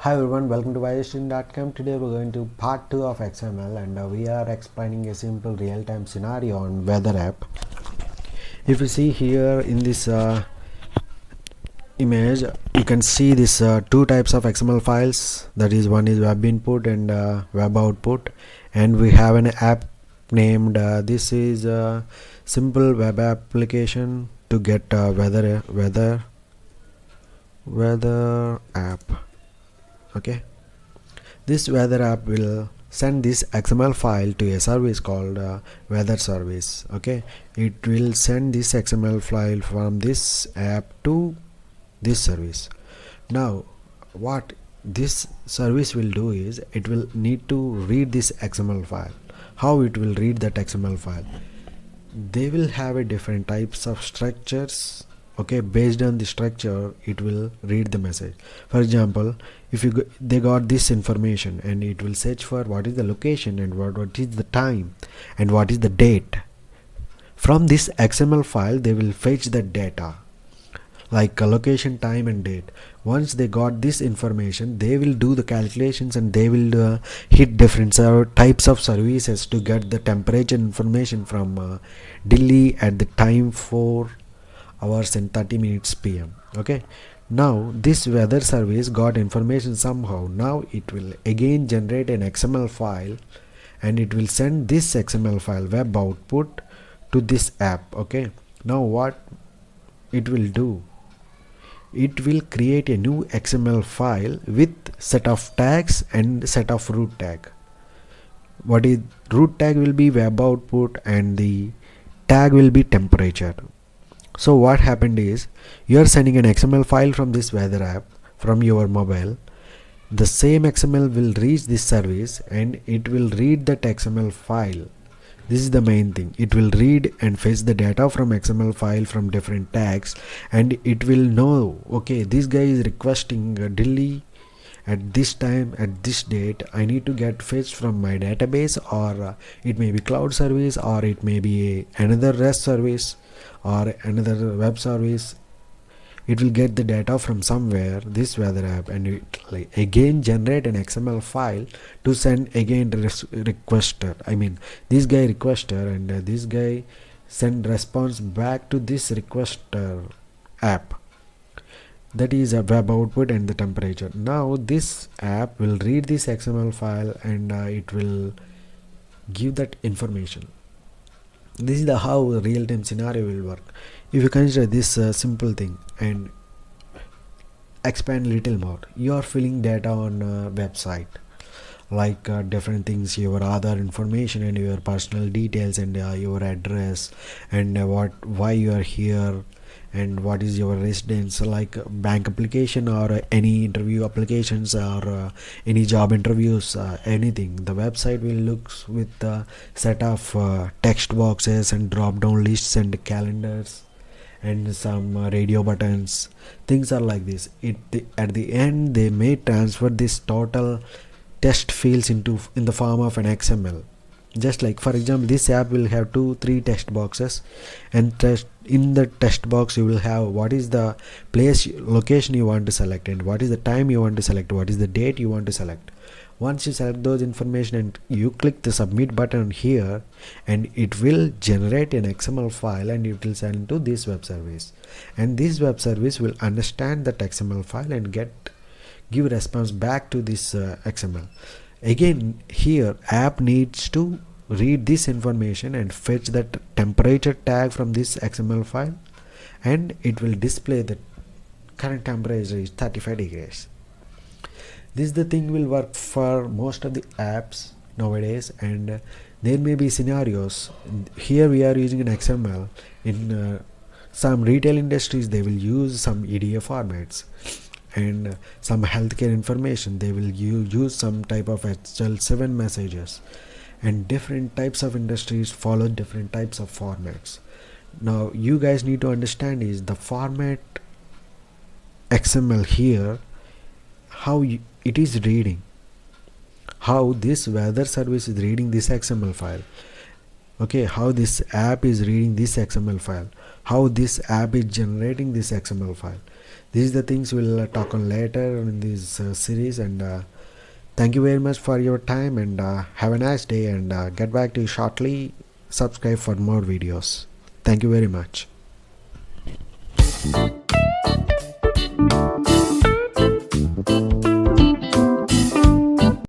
Hi everyone, welcome to vizagstudents.com. Today we're going to part 2 of XML and we are explaining a simple real-time scenario on weather app. If you see here in this image, you can see this two types of XML files. That is, one is web input and web output, and we have an app named this is a simple web application to get weather app. Okay, this weather app will send this XML file to a service called weather service. Okay, it will send this XML file from this app to this service. Now what this service will do is it will need to read this XML file. How it will read that XML file? They will have a different types of structures. Okay, based on the structure it will read the message. For example, if they got this information, and it will search for what is the location and what is the time and what is the date. From this XML file they will fetch the data like location, time and date. Once they got this information, they will do the calculations and they will hit different types of services to get the temperature information from Delhi at the time 4 hours and 30 minutes PM. Okay, now this weather service got information somehow. Now it will again generate an XML file and it will send this XML file web output to this app. Okay, now what it will do, it will create a new XML file with set of tags and set of root tag. What is root tag will be web output and the tag will be temperature. So what happened is, you are sending an XML file from this weather app from your mobile. The same XML will reach this service and it will read that XML file. This is the main thing. It will read and fetch the data from XML file from different tags, and it will know, okay, this guy is requesting Delhi at this time at this date. I need to get fetched from my database, or it may be cloud service, or it may be another REST service or another web service. It will get the data from somewhere, this weather app, and it again generate an XML file to send again requester. I mean, this guy requester, and this guy send response back to this requester app. That is a web output and the temperature. Now this app will read this XML file and it will give that information. This is the how the real-time scenario will work. If you consider this simple thing and expand little more, you are filling data on a website like different things, your Aadhaar information and your personal details and your address and why you are here and what is your residence, like bank application or any interview applications or any job interviews, anything. The website will look with a set of text boxes and drop down lists and calendars and some radio buttons. Things are like this. At the end they may transfer this total text fields in the form of an XML. Just like, for example, this app will have 2-3 text boxes, and in the text box you will have what is the location you want to select, and what is the time you want to select, what is the date you want to select. Once you select those information and you click the submit button here, and it will generate an XML file and it will send to this web service, and this web service will understand that XML file and give response back to this XML. Again, here app needs to read this information and fetch that temperature tag from this XML file, and it will display the current temperature is 35 degrees. This the thing will work for most of the apps nowadays, and there may be scenarios. Here we are using an XML. In some retail industries they will use some EDF formats, and some healthcare information they will use some type of HL7 messages, and different types of industries follow different types of formats. Now you guys need to understand is the format XML here, how it is reading, how this weather service is reading this XML file. Okay, how this app is reading this XML file, how this app is generating this XML file. These are the things we'll talk on later in this series. And thank you very much for your time, and have a nice day, and get back to you shortly. Subscribe for more videos. Thank you very much.